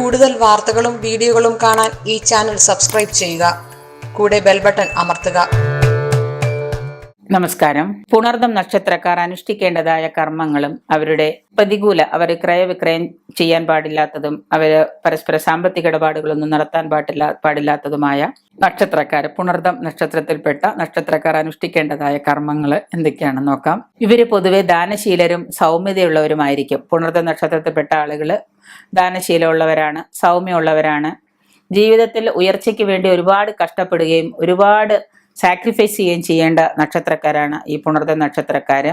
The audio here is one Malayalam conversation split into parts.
കൂടുതൽ വാർത്തകളും വീഡിയോകളും കാണാൻ ഈ ചാനൽ സബ്സ്ക്രൈബ് ചെയ്യുക. കൂടെ ബെൽ ബട്ടൺ അമർത്തുക. നമസ്കാരം. പുണർദം നക്ഷത്രക്കാർ അനുഷ്ഠിക്കേണ്ടതായ കർമ്മങ്ങളും അവർ ക്രയവിക്രയം ചെയ്യാൻ പാടില്ലാത്തതും അവര് പരസ്പര സാമ്പത്തിക ഇടപാടുകളൊന്നും നടത്താൻ പാടില്ലാത്തതുമായ നക്ഷത്രക്കാർ, പുണർദം നക്ഷത്രത്തിൽപ്പെട്ട നക്ഷത്രക്കാർ അനുഷ്ഠിക്കേണ്ടതായ കർമ്മങ്ങൾ എന്തൊക്കെയാണെന്ന് നോക്കാം. ഇവര് പൊതുവെ ദാനശീലരും സൗമ്യതയുള്ളവരുമായിരിക്കും. പുണർദം നക്ഷത്രത്തിൽപ്പെട്ട ആളുകൾ ദാനശീലമുള്ളവരാണ്, സൗമ്യമുള്ളവരാണ്. ജീവിതത്തിൽ ഉയർച്ചയ്ക്ക് വേണ്ടി ഒരുപാട് കഷ്ടപ്പെടുകയും ഒരുപാട് സാക്രിഫൈസ് ചെയ്യേണ്ട നക്ഷത്രക്കാരാണ് ഈ പുണർദം നക്ഷത്രക്കാര്.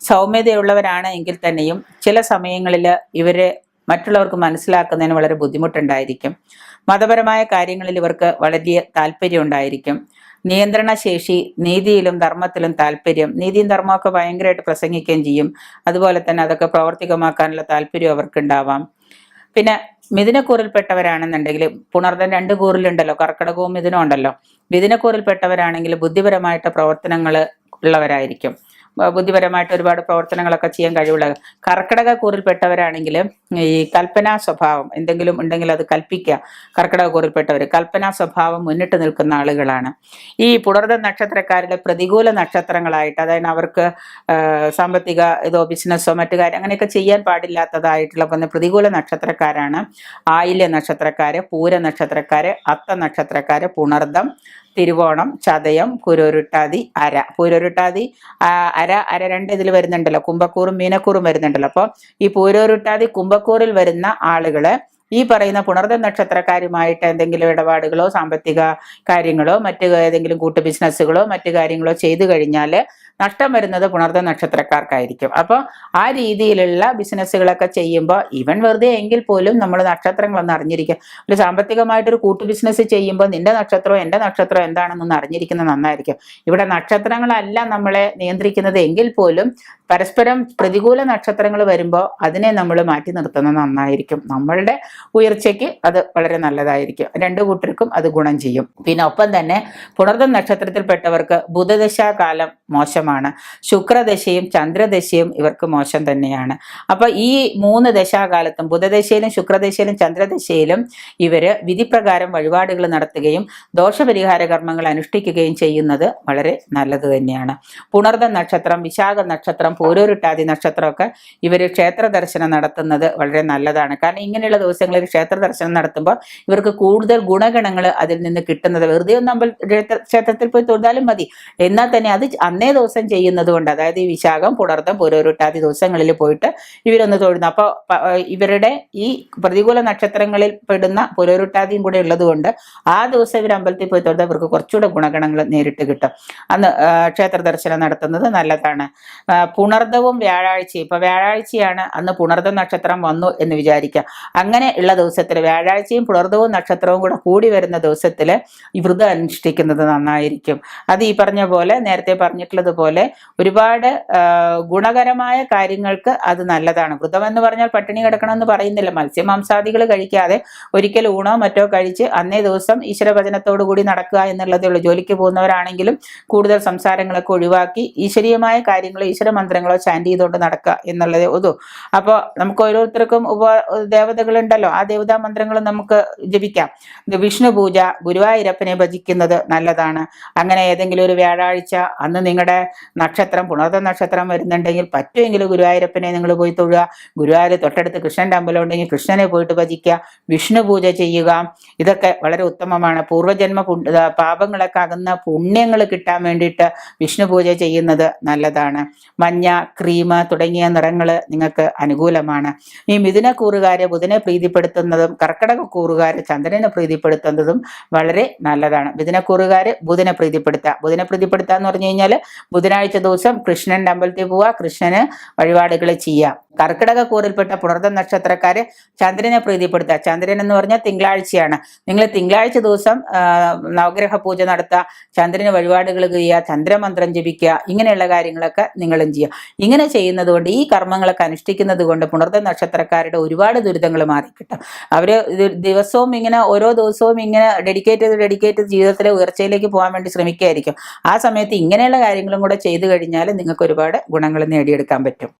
സൗമ്യതയുള്ളവരാണ് എങ്കിൽ തന്നെയും ചില സമയങ്ങളിൽ ഇവരെ മറ്റുള്ളവർക്ക് മനസ്സിലാക്കുന്നതിന് വളരെ ബുദ്ധിമുട്ടുണ്ടായിരിക്കും. മതപരമായ കാര്യങ്ങളിൽ ഇവർക്ക് വളരെ താല്പര്യം ഉണ്ടായിരിക്കും. നിയന്ത്രണശേഷി, നീതിയിലും ധർമ്മത്തിലും താല്പര്യം, നീതിയും ധർമ്മമൊക്കെ ഭയങ്കരമായിട്ട് പ്രസംഗിക്കുകയും ചെയ്യും. അതുപോലെ തന്നെ അതൊക്കെ പ്രാവർത്തികമാക്കാനുള്ള താല്പര്യം അവർക്കുണ്ടാവാം. പിന്നെ മിഥുനക്കൂറിൽപ്പെട്ടവരാണെന്നുണ്ടെങ്കിൽ, പുണർദം 2 കൂറിലുണ്ടല്ലോ, കർക്കിടകവും മിഥുനം ഉണ്ടല്ലോ. മിഥുനക്കൂറിൽപ്പെട്ടവരാണെങ്കിൽ ബുദ്ധിപരമായിട്ട് പ്രവർത്തനങ്ങൾ ഉള്ളവരായിരിക്കും. ബുദ്ധിപരമായിട്ട് ഒരുപാട് പ്രവർത്തനങ്ങളൊക്കെ ചെയ്യാൻ കഴിവുള്ള. കർക്കിടക കൂറിൽപ്പെട്ടവരാണെങ്കിൽ ഈ കൽപ്പനാ സ്വഭാവം എന്തെങ്കിലും ഉണ്ടെങ്കിൽ അത് കൽപ്പിക്കുക. കർക്കിടക കൂറിൽപ്പെട്ടവർ കൽപ്പനാ സ്വഭാവം മുന്നിട്ട് നിൽക്കുന്ന ആളുകളാണ്. ഈ പുണർദം നക്ഷത്രക്കാരുടെ പ്രതികൂല നക്ഷത്രങ്ങളായിട്ട്, അതായത് അവർക്ക് സാമ്പത്തിക ബിസിനസ്സോ മറ്റു കാര്യം അങ്ങനെയൊക്കെ ചെയ്യാൻ പാടില്ലാത്തതായിട്ടുള്ള പ്രതികൂല നക്ഷത്രക്കാരാണ് ആയില്യ നക്ഷത്രക്കാര്, പൂര നക്ഷത്രക്കാര്, അത്ത നക്ഷത്രക്കാര്, പുണർദം, തിരുവോണം, ചതയം, പുരോരുട്ടാതി, അര. പുരോരുട്ടാതി അര 2 ഇതിൽ വരുന്നുണ്ടല്ലോ, കുംഭക്കൂറും മീനക്കൂറും വരുന്നുണ്ടല്ലോ. അപ്പോൾ ഈ പൂരോരുട്ടാതി കുംഭക്കൂറിൽ വരുന്ന ആളുകള് ഈ പറയുന്ന പുണർദം നക്ഷത്രക്കാരുമായിട്ട് എന്തെങ്കിലും ഇടപാടുകളോ സാമ്പത്തിക കാര്യങ്ങളോ മറ്റു ഏതെങ്കിലും കൂട്ടു ബിസിനസ്സുകളോ മറ്റു കാര്യങ്ങളോ ചെയ്തു കഴിഞ്ഞാൽ നഷ്ടം വരുന്നത് പുണർദം നക്ഷത്രക്കാർക്കായിരിക്കും. അപ്പോൾ ആ രീതിയിലുള്ള ബിസിനസ്സുകളൊക്കെ ചെയ്യുമ്പോൾ ഇവൻ വെറുതെ എങ്കിൽ പോലും നമ്മൾ നക്ഷത്രങ്ങളൊന്ന് അറിഞ്ഞിരിക്കുക. ഒരു സാമ്പത്തികമായിട്ടൊരു കൂട്ടു ബിസിനസ് ചെയ്യുമ്പോൾ നിന്റെ നക്ഷത്രമോ എൻ്റെ നക്ഷത്രമോ എന്താണെന്നൊന്ന് അറിഞ്ഞിരിക്കുന്നത് നന്നായിരിക്കും. ഇവിടെ നക്ഷത്രങ്ങളല്ല നമ്മളെ നിയന്ത്രിക്കുന്നത് എങ്കിൽ പോലും പരസ്പരം പ്രതികൂല നക്ഷത്രങ്ങൾ വരുമ്പോൾ അതിനെ നമ്മൾ മാറ്റി നിർത്തുന്നത് നന്നായിരിക്കും. നമ്മളുടെ ഉയർച്ചയ്ക്ക് അത് വളരെ നല്ലതായിരിക്കും. 2 കൂട്ടർക്കും അത് ഗുണം ചെയ്യും. പിന്നെ ഒപ്പം തന്നെ പുണർദം നക്ഷത്രത്തിൽപ്പെട്ടവർക്ക് ബുധദശാകാലം മോശമാണ്. ശുക്രദശയും ചന്ദ്രദശയും ഇവർക്ക് മോശം തന്നെയാണ്. അപ്പൊ ഈ 3 ദശാകാലത്തും ബുധദശയിലും ശുക്രദശയിലും ചന്ദ്രദശയിലും ഇവര് വിധിപ്രകാരം വഴിപാടുകൾ നടത്തുകയും ദോഷപരിഹാര കർമ്മങ്ങൾ അനുഷ്ഠിക്കുകയും ചെയ്യുന്നത് വളരെ നല്ലത് തന്നെയാണ്. പുണർദം നക്ഷത്രം, വിശാഖ നക്ഷത്രം, പൂരോരുട്ടാതി നക്ഷത്രമൊക്കെ ഇവർ ക്ഷേത്ര ദർശനം നടത്തുന്നത് വളരെ നല്ലതാണ്. കാരണം ഇങ്ങനെയുള്ള ദിവസങ്ങളിൽ ക്ഷേത്ര ദർശനം നടത്തുമ്പോൾ ഇവർക്ക് കൂടുതൽ ഗുണഗണങ്ങൾ അതിൽ നിന്ന് കിട്ടുന്നത്. വെറുതെ ഒന്ന് ക്ഷേത്രത്തിൽ പോയി തൊഴുതാലും മതി, എന്നാൽ തന്നെ അത് അന്നേ ദിവസം ചെയ്യുന്നത് കൊണ്ട്, അതായത് ഈ വിശാഖം, പുണർദം, പൂരോരുട്ടാതി ദിവസങ്ങളിൽ പോയിട്ട് ഇവരൊന്ന് തൊഴുന്നു. അപ്പോൾ ഇവരുടെ ഈ പ്രതികൂല നക്ഷത്രങ്ങളിൽ പെടുന്ന പൂരോരുട്ടാതിയും കൂടെ ഉള്ളത് കൊണ്ട് ആ ദിവസം ഇവർ അമ്പലത്തിൽ പോയി തൊഴുതാൽ ഇവർക്ക് കുറച്ചുകൂടെ ഗുണഗണങ്ങൾ നേരിട്ട് കിട്ടും. അന്ന് ക്ഷേത്ര ദർശനം നടത്തുന്നത് നല്ലതാണ്. പുണർദവും വ്യാഴാഴ്ചയും, ഇപ്പൊ വ്യാഴാഴ്ചയാണ്, അന്ന് പുണർദം നക്ഷത്രം വന്നു എന്ന് വിചാരിക്കുക. അങ്ങനെ ഉള്ള ദിവസത്തിൽ വ്യാഴാഴ്ചയും പുണർദവും നക്ഷത്രവും കൂടെ കൂടി വരുന്ന ദിവസത്തിൽ ഈ വ്രതം അനുഷ്ഠിക്കുന്നത് നന്നായിരിക്കും. അത് ഈ പറഞ്ഞ പോലെ, നേരത്തെ പറഞ്ഞിട്ടുള്ളത് പോലെ ഒരുപാട് ഗുണകരമായ കാര്യങ്ങൾക്ക് അത് നല്ലതാണ്. വ്രതം എന്ന് പറഞ്ഞാൽ പട്ടിണി കിടക്കണമെന്ന് പറയുന്നില്ല. മത്സ്യമാംസാദികൾ കഴിക്കാതെ ഒരിക്കൽ ഊണോ മറ്റോ കഴിച്ച് അന്നേ ദിവസം ഈശ്വരഭജനത്തോടു കൂടി നടക്കുക എന്നുള്ളതേ ഉള്ളൂ. ജോലിക്ക് പോകുന്നവരാണെങ്കിലും കൂടുതൽ സംസാരങ്ങളൊക്കെ ഒഴിവാക്കി ഈശ്വരീയമായ കാര്യങ്ങളോ ഈശ്വര മന്ത്രങ്ങളോ ചാൻഡ് ചെയ്തുകൊണ്ട് നടക്കുക എന്നുള്ളതേ ഉള്ളൂ. അപ്പോൾ നമുക്ക് ഓരോരുത്തർക്കും ദേവതകളുണ്ടല്ലോ, ആ ദേവതാ മന്ത്രങ്ങൾ നമുക്ക് ജപിക്കാം. വിഷ്ണു പൂജ, ഗുരുവായൂരപ്പനെ ഭജിക്കുന്നത് നല്ലതാണ്. അങ്ങനെ ഏതെങ്കിലും ഒരു വ്യാഴാഴ്ച അന്ന് നിങ്ങളുടെ നക്ഷത്രം പുണർദം നക്ഷത്രം വരുന്നുണ്ടെങ്കിൽ പറ്റുമെങ്കിൽ ഗുരുവായൂരപ്പനെ നിങ്ങൾ പോയി തൊഴുക. ഗുരുവായൂർ തൊട്ടടുത്ത് കൃഷ്ണന്റെ അമ്പലം ഉണ്ടെങ്കിൽ കൃഷ്ണനെ പോയിട്ട് ഭജിക്കുക, വിഷ്ണു പൂജ ചെയ്യുക. ഇതൊക്കെ വളരെ ഉത്തമമാണ്. പൂർവ്വജന്മ പാപങ്ങളൊക്കെ അകന്ന പുണ്യങ്ങൾ കിട്ടാൻ വേണ്ടിയിട്ട് വിഷ്ണു പൂജ ചെയ്യുന്നത് നല്ലതാണ്. മഞ്ഞ, ക്രീം തുടങ്ങിയ നിറങ്ങൾ നിങ്ങൾക്ക് അനുകൂലമാണ്. ഈ മിഥുനക്കൂറുകാരെ ബുധനെ പ്രീതിപ്പെടുത്തുന്നതും കർക്കിടക കൂറുകാരെ ചന്ദ്രനെ പ്രീതിപ്പെടുത്തുന്നതും വളരെ നല്ലതാണ്. മിഥുനക്കൂറുകാര് ബുധനെ പ്രീതിപ്പെടുത്തുക എന്ന് പറഞ്ഞു കഴിഞ്ഞാൽ ബുധനാഴ്ച ദിവസം കൃഷ്ണന്റെ അമ്പലത്തിൽ പോവുക, കൃഷ്ണന് വഴിപാടുകൾ ചെയ്യുക. കർക്കിടക കൂറിൽപ്പെട്ട പുണർദം നക്ഷത്രക്കാര് ചന്ദ്രനെ പ്രീതിപ്പെടുത്തുക. ചന്ദ്രൻ എന്ന് പറഞ്ഞാൽ തിങ്കളാഴ്ചയാണ്. നിങ്ങൾ തിങ്കളാഴ്ച ദിവസം നവഗ്രഹ പൂജ നടത്തുക, ചന്ദ്രന് വഴിപാടുകൾ ചെയ്യുക, ചന്ദ്രമന്ത്രം ജപിക്കുക, ഇങ്ങനെയുള്ള കാര്യങ്ങളൊക്കെ നിങ്ങളും ചെയ്യുക. ഇങ്ങനെ ചെയ്യുന്നത് കൊണ്ട്, ഈ കർമ്മങ്ങളൊക്കെ അനുഷ്ഠിക്കുന്നത് കൊണ്ട് പുണർദം നക്ഷത്രക്കാരുടെ ഒരുപാട് ദുരിതങ്ങൾ മാറിക്കിട്ടും. അവര് ദിവസവും ഇങ്ങനെ ഓരോ ദിവസവും ഇങ്ങനെ ഡെഡിക്കേറ്റ് ജീവിതത്തിലെ ഉയർച്ചയിലേക്ക് പോകാൻ വേണ്ടി ശ്രമിക്കുകയായിരിക്കും. ആ സമയത്ത് ഇങ്ങനെയുള്ള കാര്യങ്ങളും കൂടെ ചെയ്തു കഴിഞ്ഞാൽ നിങ്ങൾക്ക് ഒരുപാട് ഗുണങ്ങൾ നേടിയെടുക്കാൻ പറ്റും.